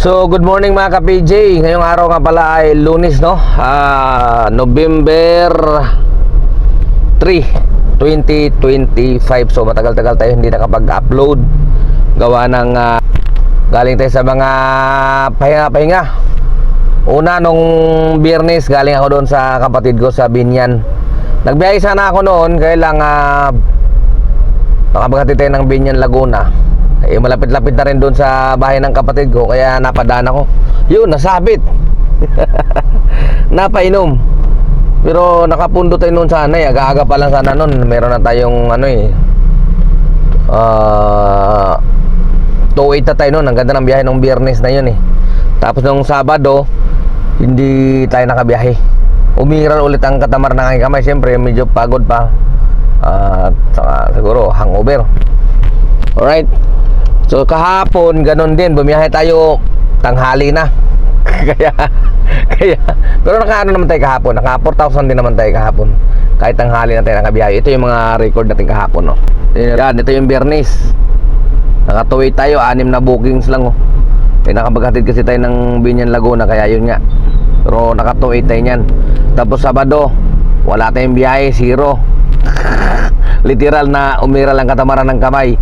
So, good morning mga ka-PJ. Ngayong araw nga pala ay Lunes, no? November 3, 2025. So, matagal-tagal tayo hindi nakapag-upload. Gawa ng galing tayo sa mga pahinga-pahinga. Una, nung Biyernes, galing ako doon sa kapatid ko sa Binyan. Nagbiyahe sana ako noon, kaya lang makabagati tayo ng Binyan, Laguna. Eh, malapit-lapit na rin doon sa bahay ng kapatid ko, kaya napadaan ako. Yun, nasabit. Napainom. Pero nakapundo tayo noon sana eh. Aga-aga pa lang sana noon. Meron na tayong 2:08 na tayo noon. Ang ganda ng biyahe ng Biyernes na yun eh. Tapos nung Sabado, hindi tayo nakabiyahe. Umiral ulit ang katamar ng aking kamay. Siyempre, medyo pagod pa. Saka siguro hangover. Alright. So kahapon ganun din, bumiyahe tayo tanghali na. kaya pero nakaano naman tayo kahapon, naka 4,000 din naman tayo kahapon. Kahit tanghali na tayo nakabiyahe. Ito yung mga record natin kahapon, no. Yan, ito yung Biyernes. Nakatuwid tayo, 6 na bookings lang, oh. Eh, nakapaghatid kasi tayo ng Binyan, Laguna, kaya yun nga. Pero nakatuwid tayo niyan. Tapos Sabado, wala tayong biyahe, 0. Literal na umiral ang katamaran ng kamay.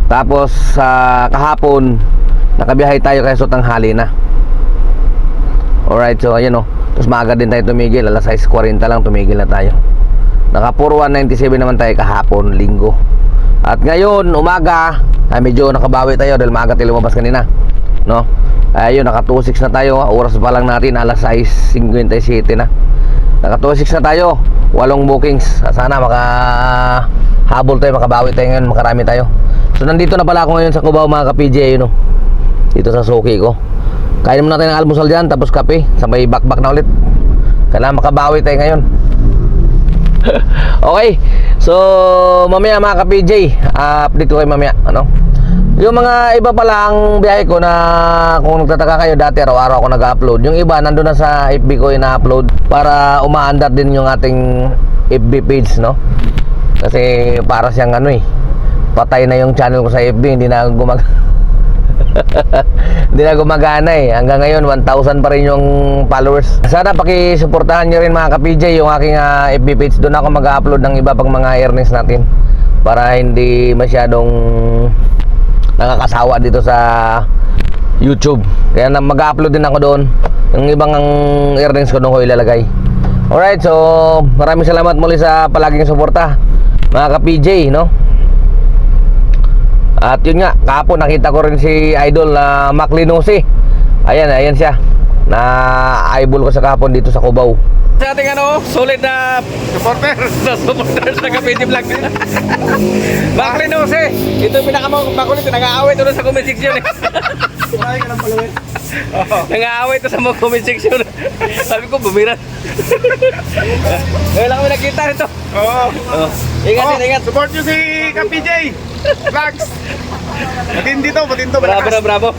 Tapos kahapon nakabiyahe tayo kaya tanghali na. Alright, so ayun o. Tapos maaga din tayo tumigil. Alas 6:40 lang tumigil na tayo. Naka 4197 naman tayo kahapon, Linggo. At ngayon umaga medyo nakabawi tayo dahil maaga tayo lumabas kanina, no? Ayun, naka 26 na tayo. Oras pa lang natin alas 6:57 na. Naka 26 na tayo. 8 bookings. Sana habol tayo, makabawi tayo ngayon, makarami tayo. So nandito na pala ako ngayon sa Cubao mga ka-PJ, no? Dito sa suki ko. Kain muna tayo ng almusal dyan, tapos kape. Sabay bakbak na ulit. Kailangan makabawi tayo ngayon. Okay. So mamaya mga ka-PJ, update ko kayo mamaya, ano? Yung mga iba pala ang biyahe ko na kung nagtataka kayo, dati araw-araw ako nag-upload. Yung iba nandun na sa FB ko ina-upload para umaandar din yung ating FB page, no? Kasi para siyang patay na yung channel ko sa FB, hindi na hindi na gumagana eh. Hanggang ngayon 1,000 pa rin yung followers. Sana pakisuportahan nyo rin mga ka-PJ yung aking FB page. Doon ako mag-upload ng iba pang mga earnings natin para hindi masyadong nakakasawa dito sa YouTube. Kaya mag-upload din ako doon. Yung ibang earnings ko doon ko ilalagay. Alright, so maraming salamat muli sa palaging suporta mga ka-PJ, no? At yun nga, kahapon nakita ko rin si Idol Mac Linosi. Ayan siya. Na-eyeball ko sa kahapon dito sa Cubao. Sa ating solid na supporters na ka-PJ Vlog. Mac Linosi. Ito yung pinakamakulit, nag-aaway doon sa comment section eh. Nang-aaway ito sa mga comment section. Sabi ko, bumiran. Ngayon lang kami nakita nito. Oo. Ingat. Support nyo si ka-PJ Vlogs. Matindi. Bravo.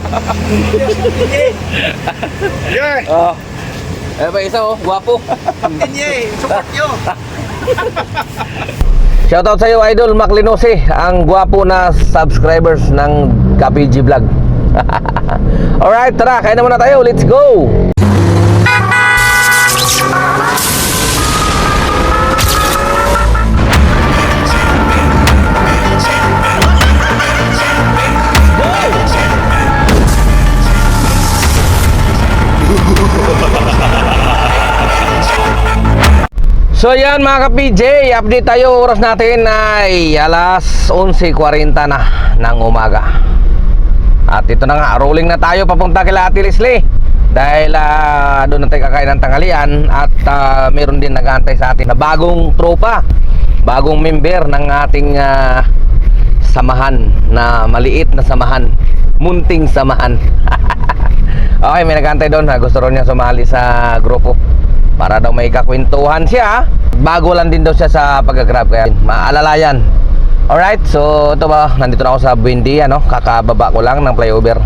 Yeah. Eh ba isa guwapo. Support nyo. Shoutout sa iyo Idol Mac Linosi, ang guwapo na subscribers ng ka-PJ Vlog. Alright, tara, kain na muna tayo. Let's go! So yan mga ka-PJ, update tayo. Oras natin ay alas 11:40 na ng umaga. At ito na nga, rolling na tayo papunta kila Ate Leslie. Dahil doon na tayo kakain ng tanghalian. At meron din nag-aantay sa atin na bagong tropa, bagong member ng ating samahan, na maliit na samahan, munting samahan. Okay, may nag-aantay doon. Gusto rin niya sumali sa grupo para daw may kakwentuhan siya. Bago lang din daw siya sa pag-grab, kaya maalalayan. Alright, so ito ba, nandito na ako sa Buendia, no? Kakababa ko lang ng flyover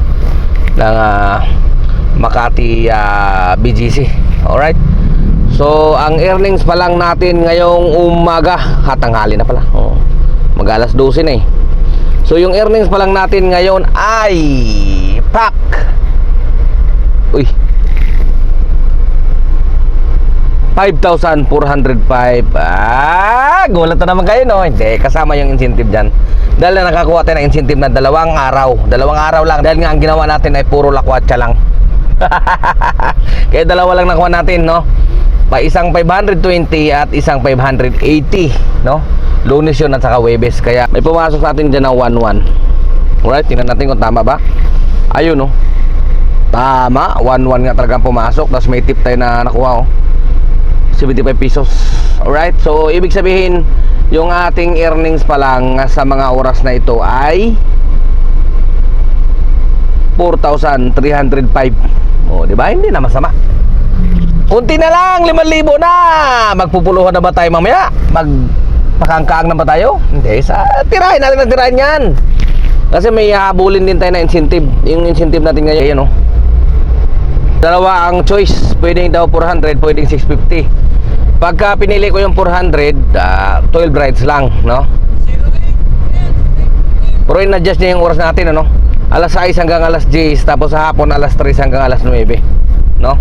ng Makati BGC. Alright, so ang earnings pa lang natin ngayong umaga, tanghali na pala, mag-alas 12 na eh. So yung earnings pa lang natin ngayon ay pak Uy. 5,405. Gulat na naman kayo, no? Hindi, kasama yung incentive dyan. Dahil na nakakuha tayo ng incentive na 2 araw. 2 araw lang. Dahil nga ang ginawa natin ay puro lakwatsa lang. Kaya 2 lang nakuha natin, no? Pa isang 520 at isang 580, no? Lunes yun at saka Webes. Kaya may pumasok sa atin dyan na 1-1. Alright, tingnan natin kung tama ba. Ayun, no? Tama, 1-1 nga talagang pumasok. Tapos may tip tayo na nakuha, oh. 75 pesos. Alright, so ibig sabihin yung ating earnings pa lang sa mga oras na ito ay 4,305. Oh, di ba? Hindi na masama. Kunti na lang, 5,000 na. Magpupuluhan na ba tayo mamaya? Magpakangkaang na ba tayo? Hindi, tirahin natin ang tirahin yan. Kasi may habulin din tayo na incentive. Yung incentive natin ngayon, yan, oh. Dalawa ang choice, pwedeng daw 400, pwedeng 650. Pagka pinili ko yung 400, 12 rides lang, no? Pero in-adjust niya yung oras natin, ano? Alas 6 hanggang alas 10, tapos sa hapon alas 3 hanggang alas 9, no?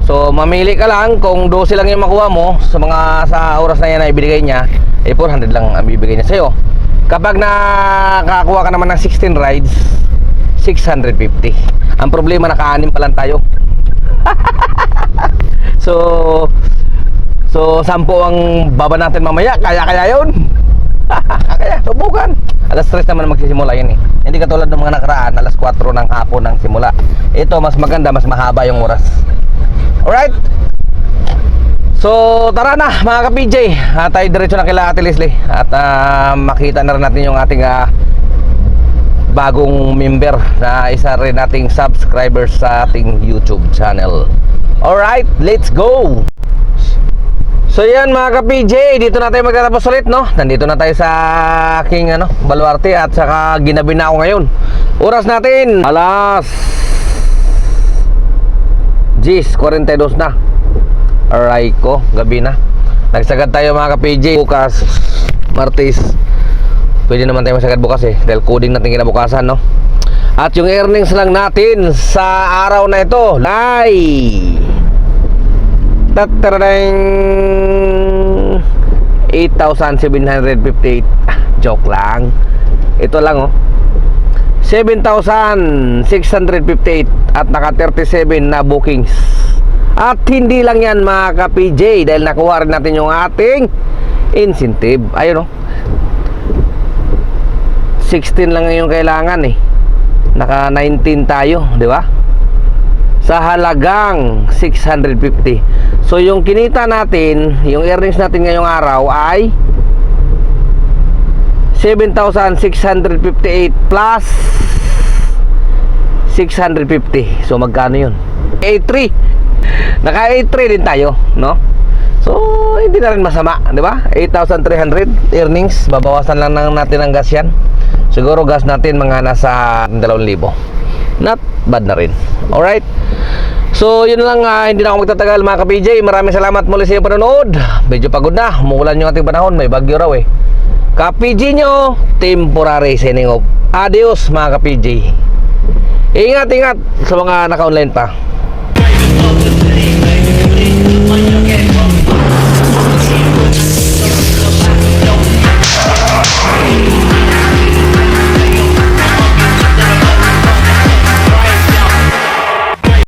So mamili ka lang, kung 12 lang yung makuha mo sa oras na yan na ibigay niya, 400 lang ang bibigay niya sa'yo. Kapag nakakuha ka naman ng 16 rides, 650. Ang problema, naka-anim pa lang tayo. So 10 ang baba natin mamaya. Kaya yun. Kaya subukan. Alas 3 naman magsisimula yun, eh. Hindi katulad ng mga nakaraan, alas 4 ng hapon ang simula. Ito mas maganda, mas mahaba yung oras. Alright. So tara na mga ka-PJ, tayo diretso na kila Ate Leslie. At makita na rin natin yung ating bagong member na isa rin nating subscribers sa ating YouTube channel. Alright, let's go! So yan mga ka-PJ, dito na tayo magtatapos ulit, no? Nandito na tayo sa aking baluarte at saka ginabi na ako ngayon. Oras natin, alas 10:42 na. Aray ko, gabi na. Nagsagad tayo mga ka-PJ. Bukas, Martes, pwede naman tayo masagad bukas, eh, dahil coding natin kinabukasan, no? At yung earnings lang natin sa araw na ito ay 8,758. Joke lang. Ito lang, oh, 7,658 at naka 37 na bookings. At hindi lang yan mga ka-PJ, dahil nakuha rin natin yung ating incentive. Ayun, oh, 16 lang yung kailangan, eh. Naka 19 tayo, di ba? Sa halagang 650. So yung kinita natin, yung earnings natin ngayong araw ay 7,658 plus 650. So magkano yun? 83. Naka 83 din tayo, no? So hindi na rin masama, di ba? 8,300 earnings. Babawasan lang natin ang gas yan. Siguro gas natin mga nasa 2,000. Not bad na rin. Alright. So yun lang, hindi na ako magtatagal mga ka-PJ. Maraming salamat muli sa iyong panonood. Medyo pagod na, umuulan yung ating panahon. May bagyo raw, eh. Ka-PJ nyo, temporary signing off. Adios mga ka-PJ. Ingat sa mga naka-online pa.